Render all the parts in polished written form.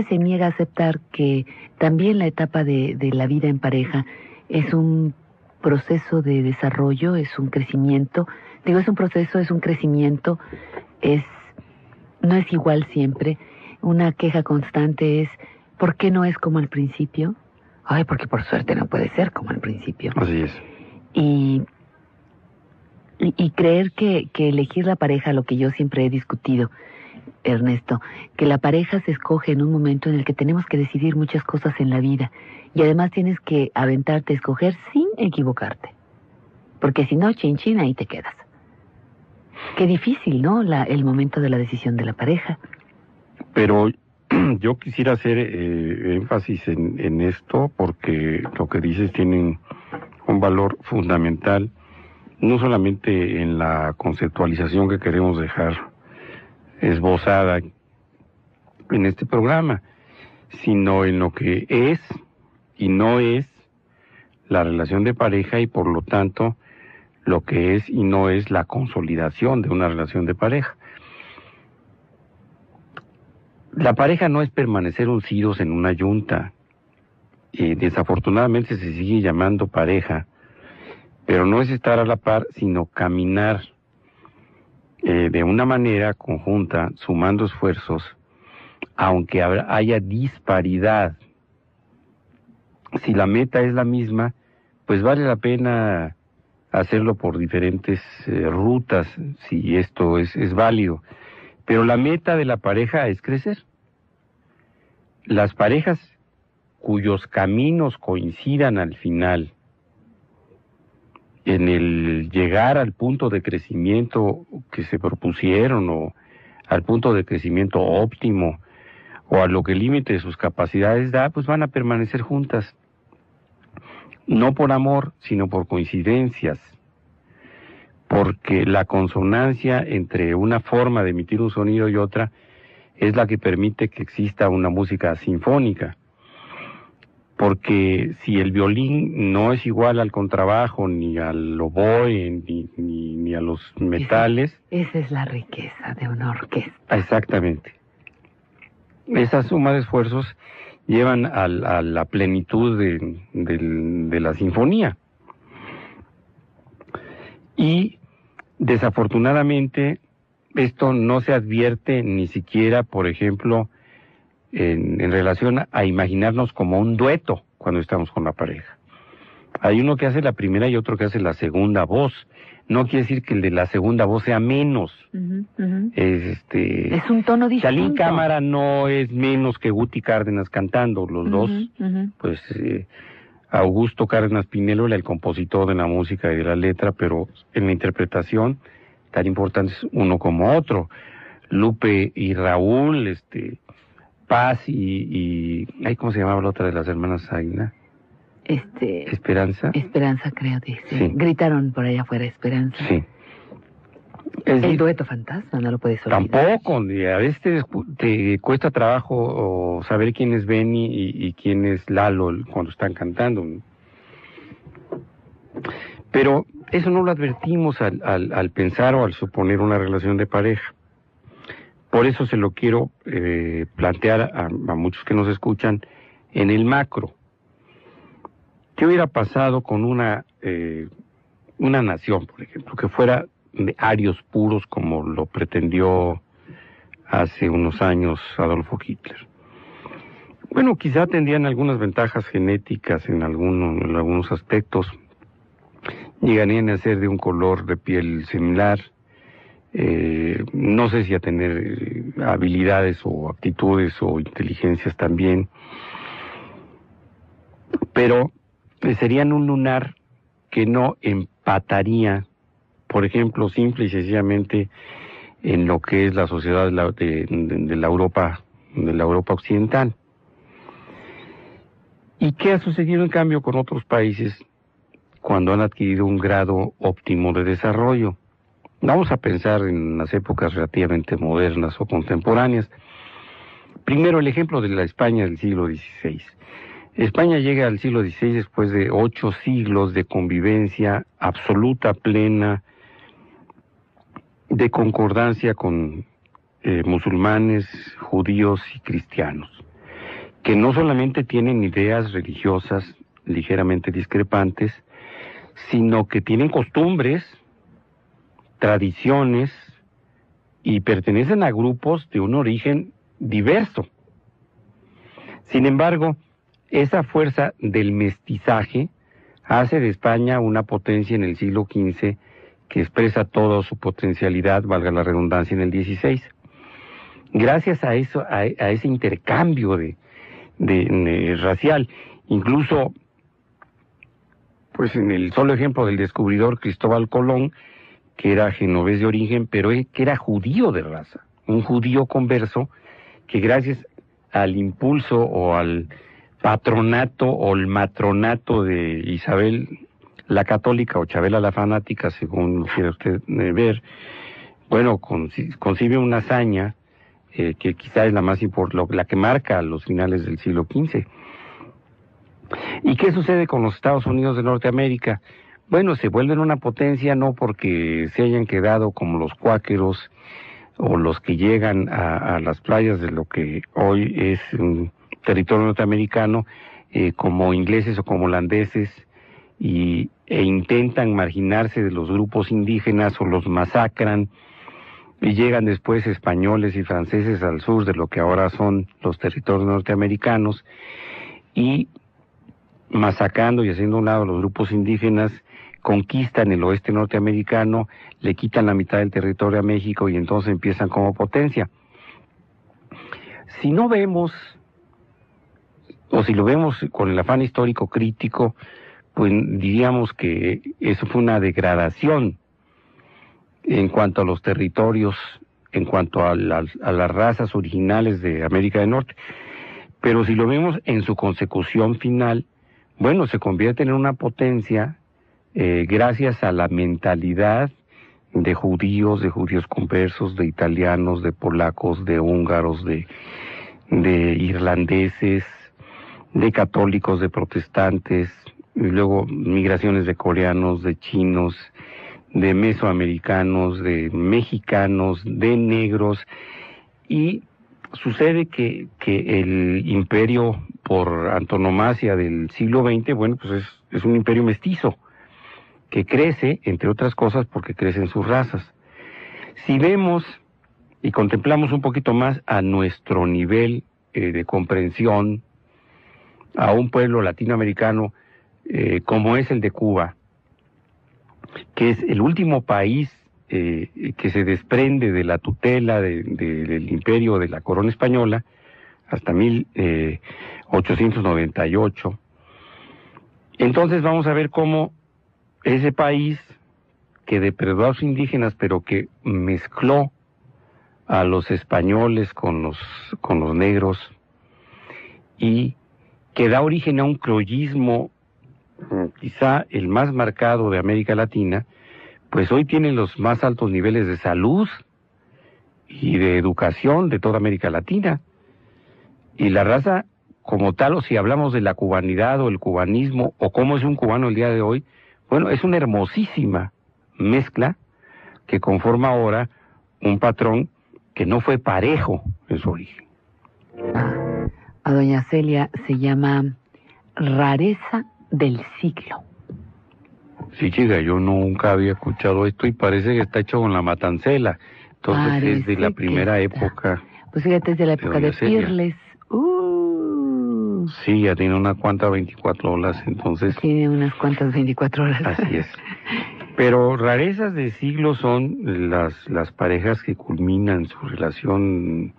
se niega a aceptar que también la etapa de la vida en pareja es un proceso de desarrollo, es un crecimiento. Digo, es un proceso, es un crecimiento, no es igual siempre. Una queja constante es, ¿por qué no es como al principio? Ay, porque por suerte no puede ser como al principio. Así es. Y creer que elegir la pareja, lo que yo siempre he discutido, Ernesto, que la pareja se escoge en un momento en el que tenemos que decidir muchas cosas en la vida y además tienes que aventarte a escoger sin equivocarte, porque si no, chin chin, ahí te quedas. Qué difícil, ¿no? El momento de la decisión de la pareja. Pero yo quisiera hacer énfasis en esto, porque lo que dices tiene un valor fundamental, no solamente en la conceptualización que queremos dejar esbozada en este programa, sino en lo que es y no es la relación de pareja y por lo tanto lo que es y no es la consolidación de una relación de pareja. La pareja no es permanecer uncidos en una yunta. Desafortunadamente se sigue llamando pareja, pero no es estar a la par, sino caminar de una manera conjunta, sumando esfuerzos, aunque haya disparidad. Si la meta es la misma, pues vale la pena hacerlo por diferentes rutas, si esto es válido. Pero la meta de la pareja es crecer. Las parejas cuyos caminos coincidan al final en el llegar al punto de crecimiento que se propusieron, o al punto de crecimiento óptimo, o a lo que el límite de sus capacidades da, pues van a permanecer juntas. No por amor, sino por coincidencias. Porque la consonancia entre una forma de emitir un sonido y otra es la que permite que exista una música sinfónica. Porque si el violín no es igual al contrabajo, ni al oboe, ni a los metales... Esa es la riqueza de una orquesta. Exactamente. Esa suma de esfuerzos llevan a la plenitud de la sinfonía. Y desafortunadamente esto no se advierte ni siquiera, por ejemplo, en relación a imaginarnos como un dueto cuando estamos con la pareja. Hay uno que hace la primera y otro que hace la segunda voz. No quiere decir que el de la segunda voz sea menos. Es un tono distinto. Chalín Cámara no es menos que Guti Cárdenas cantando. Los dos, pues Augusto Cárdenas Pinelo era el compositor de la música y de la letra, pero en la interpretación tan importantes uno como otro. Lupe y Raúl, Paz y ¿cómo se llamaba la otra de las hermanas Águila? Esperanza. Esperanza, creo, dice. Sí. Gritaron por allá afuera, Esperanza. Sí. El dueto fantasma, no lo puedes olvidar. Tampoco, a veces te cuesta trabajo saber quién es Benny y quién es Lalo cuando están cantando. Pero eso no lo advertimos al pensar o al suponer una relación de pareja. Por eso se lo quiero plantear a muchos que nos escuchan en el macro. ¿Qué hubiera pasado con una nación, por ejemplo, que fuera de arios puros como lo pretendió hace unos años Adolfo Hitler? Bueno, quizá tendrían algunas ventajas genéticas en algunos aspectos. Llegarían a ser de un color de piel similar. No sé si a tener habilidades o aptitudes o inteligencias también. Pero serían un lunar que no empataría, por ejemplo, simple y sencillamente en lo que es la sociedad de la Europa occidental. ¿Y qué ha sucedido en cambio con otros países cuando han adquirido un grado óptimo de desarrollo? Vamos a pensar en las épocas relativamente modernas o contemporáneas. Primero, el ejemplo de la España del siglo XVI. España llega al siglo XVI después de 8 siglos de convivencia absoluta, plena, de concordancia con musulmanes, judíos y cristianos. que no solamente tienen ideas religiosas ligeramente discrepantes, sino que tienen costumbres, tradiciones y pertenecen a grupos de un origen diverso. Sin embargo, esa fuerza del mestizaje hace de España una potencia en el siglo XV que expresa toda su potencialidad, valga la redundancia, en el XVI. Gracias a eso, a ese intercambio de racial, incluso, pues en el solo ejemplo del descubridor Cristóbal Colón, que era genovés de origen, pero que era judío de raza, un judío converso, que gracias al impulso o al patronato o el matronato de Isabel la Católica o Chabela la Fanática, según lo quiera usted ver, bueno, concibe una hazaña que quizá es la más importante, la que marca los finales del siglo XV. ¿Y qué sucede con los Estados Unidos de Norteamérica? Bueno, se vuelven una potencia no porque se hayan quedado como los cuáqueros o los que llegan a las playas de lo que hoy es un territorio norteamericano, como ingleses o como holandeses, e intentan marginarse de los grupos indígenas o los masacran, y llegan después españoles y franceses al sur de lo que ahora son los territorios norteamericanos, y masacrando y haciendo a un lado los grupos indígenas, conquistan el oeste norteamericano, le quitan la mitad del territorio a México y entonces empiezan como potencia. Si no vemos, o si lo vemos con el afán histórico crítico, pues diríamos que eso fue una degradación en cuanto a los territorios, en cuanto a las razas originales de América del Norte. Pero si lo vemos en su consecución final, bueno, se convierte en una potencia gracias a la mentalidad de judíos conversos, de italianos, de polacos, de húngaros, de irlandeses, de católicos, de protestantes, y luego migraciones de coreanos, de chinos, de mesoamericanos, de mexicanos, de negros, y sucede que el imperio por antonomasia del siglo XX, bueno, pues es un imperio mestizo, que crece, entre otras cosas, porque crecen sus razas. Si vemos y contemplamos un poquito más a nuestro nivel de comprensión, a un pueblo latinoamericano como es el de Cuba, que es el último país que se desprende de la tutela del imperio de la corona española hasta 1898. Entonces vamos a ver cómo ese país que depredó a los indígenas, pero que mezcló a los españoles con los negros, y que da origen a un criollismo quizá el más marcado de América Latina, pues hoy tiene los más altos niveles de salud y de educación de toda América Latina. Y la raza como tal, o si hablamos de la cubanidad o el cubanismo, o cómo es un cubano el día de hoy, bueno, es una hermosísima mezcla que conforma ahora un patrón que no fue parejo en su origen. A doña Celia se llama rareza del siglo. Sí, chica, yo nunca había escuchado esto y parece que está hecho con la matancela. Entonces parece es de la primera época. Pues fíjate, es de la época de Pirles. Sí, ya tiene unas cuantas 24 horas, entonces... Tiene unas cuantas 24 horas. Así es. Pero rarezas de siglo son las parejas que culminan su relación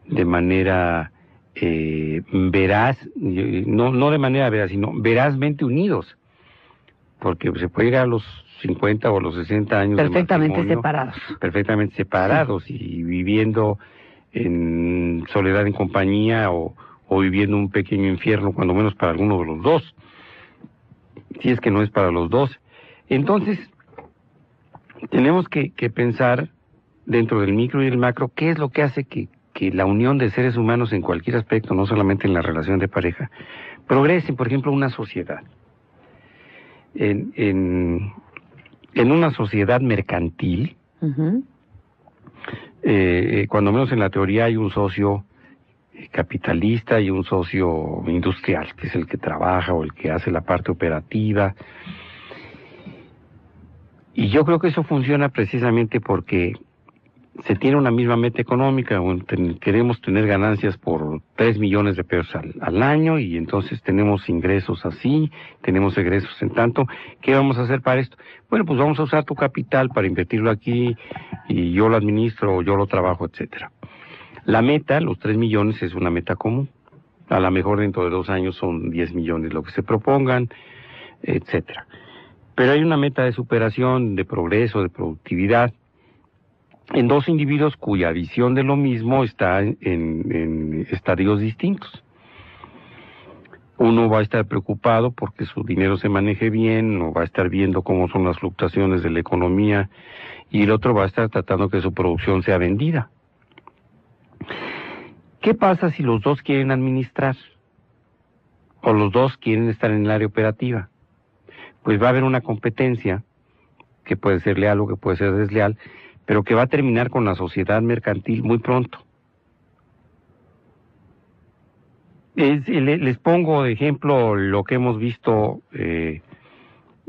de manera veraz, no de manera veraz, sino verazmente unidos. Porque se puede llegar a los 50 o los 60 años perfectamente separados. Perfectamente separados, sí. Y viviendo en soledad en compañía o viviendo un pequeño infierno, cuando menos para alguno de los dos, si es que no es para los dos. Entonces, tenemos que pensar dentro del micro y el macro, qué es lo que hace que la unión de seres humanos en cualquier aspecto, no solamente en la relación de pareja, progrese. Por ejemplo, una sociedad. En una sociedad mercantil, cuando menos en la teoría hay un socio capitalista y un socio industrial, que es el que trabaja o el que hace la parte operativa. Y yo creo que eso funciona precisamente porque se tiene una misma meta económica. Queremos tener ganancias por 3 millones de pesos al año, y entonces tenemos ingresos así, tenemos egresos en tanto. ¿Qué vamos a hacer para esto? Bueno, pues vamos a usar tu capital para invertirlo aquí, y yo lo administro o yo lo trabajo, etcétera. La meta, los 3 millones, es una meta común. A lo mejor dentro de 2 años son 10 millones lo que se propongan, etcétera. Pero hay una meta de superación, de progreso, de productividad, en dos individuos cuya visión de lo mismo está en estadios distintos. Uno va a estar preocupado porque su dinero se maneje bien, o va a estar viendo cómo son las fluctuaciones de la economía, y el otro va a estar tratando que su producción sea vendida. ¿Qué pasa si los dos quieren administrar? O los dos quieren estar en el área operativa. Pues va a haber una competencia que puede ser leal o que puede ser desleal, pero que va a terminar con la sociedad mercantil muy pronto. Les pongo de ejemplo lo que hemos visto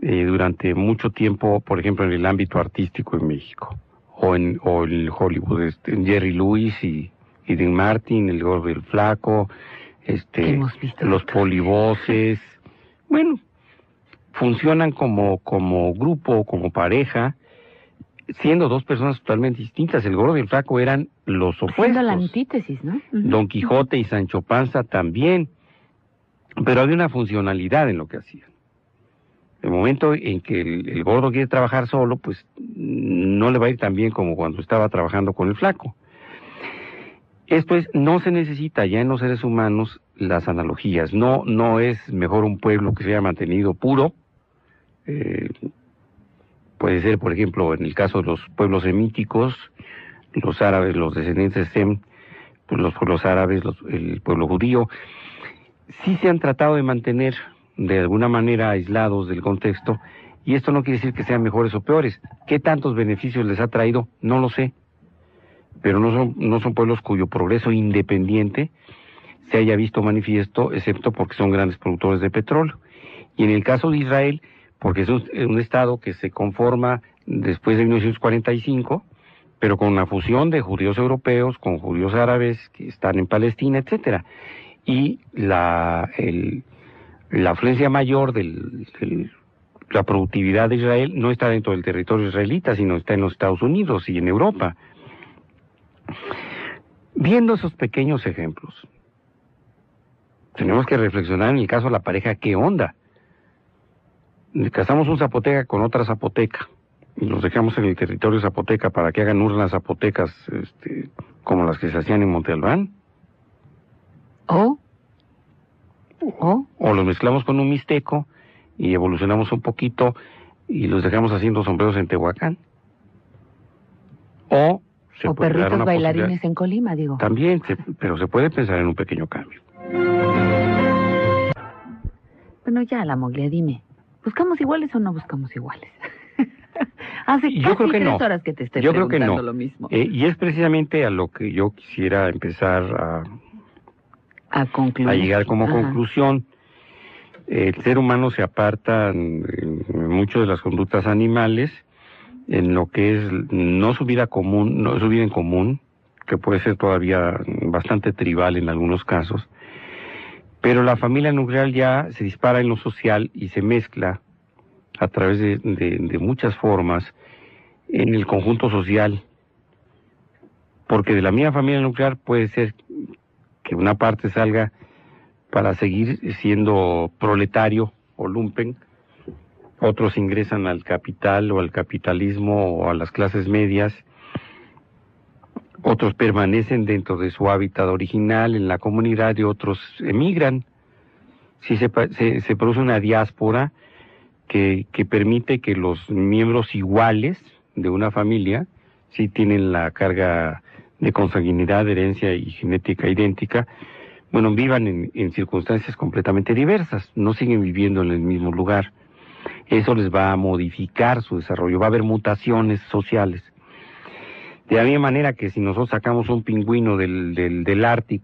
durante mucho tiempo, por ejemplo, en el ámbito artístico en México, o en Hollywood, Jerry Lewis y Dean Martin, el Gordo y el Flaco, los polivoces. Bueno, funcionan como grupo, como pareja, siendo dos personas totalmente distintas. El Gordo y el Flaco eran los opuestos. Siendo la antítesis, ¿no? Don Quijote y Sancho Panza también. Pero había una funcionalidad en lo que hacían. El momento en que el Gordo quiere trabajar solo, pues no le va a ir tan bien como cuando estaba trabajando con el Flaco. Esto es, no se necesita ya en los seres humanos las analogías. No es mejor un pueblo que se haya mantenido puro. Puede ser, por ejemplo, en el caso de los pueblos semíticos, los árabes, los descendientes de Sem, pues los pueblos árabes, el pueblo judío, sí se han tratado de mantener de alguna manera aislados del contexto, y esto no quiere decir que sean mejores o peores. ¿Qué tantos beneficios les ha traído? No lo sé, pero no son pueblos cuyo progreso independiente se haya visto manifiesto, excepto porque son grandes productores de petróleo. Y en el caso de Israel, porque es un estado que se conforma después de 1945, pero con una fusión de judíos europeos con judíos árabes que están en Palestina, etcétera. Y la afluencia mayor de la productividad de Israel no está dentro del territorio israelita, sino está en los Estados Unidos y en Europa. Viendo esos pequeños ejemplos, tenemos que reflexionar en el caso de la pareja, ¿qué onda? Casamos un zapoteca con otra zapoteca y los dejamos en el territorio zapoteca para que hagan urnas zapotecas como las que se hacían en Monte Albán. O los mezclamos con un mixteco y evolucionamos un poquito y los dejamos haciendo sombreros en Tehuacán. O perritos bailarines en Colima, digo. También, pero se puede pensar en un pequeño cambio. Bueno, ya, la Moglia, dime. ¿Buscamos iguales o no buscamos iguales? Hace yo creo que 3 no. horas que te estoy preguntando creo que no. Lo mismo. Y es precisamente a lo que yo quisiera empezar a llegar como conclusión. El ser humano se aparta en mucho de las conductas animales, en lo que es no su vida en común, que puede ser todavía bastante tribal en algunos casos, pero la familia nuclear ya se dispara en lo social y se mezcla a través de muchas formas en el conjunto social, porque de la misma familia nuclear puede ser que una parte salga para seguir siendo proletario o lumpen, otros ingresan al capital o al capitalismo o a las clases medias, otros permanecen dentro de su hábitat original en la comunidad y otros emigran. Si se produce una diáspora que permite que los miembros iguales de una familia, si tienen la carga de consanguinidad, herencia y genética idéntica, bueno, vivan en circunstancias completamente diversas, no siguen viviendo en el mismo lugar. Eso les va a modificar su desarrollo, va a haber mutaciones sociales. De la misma manera que si nosotros sacamos un pingüino del Ártico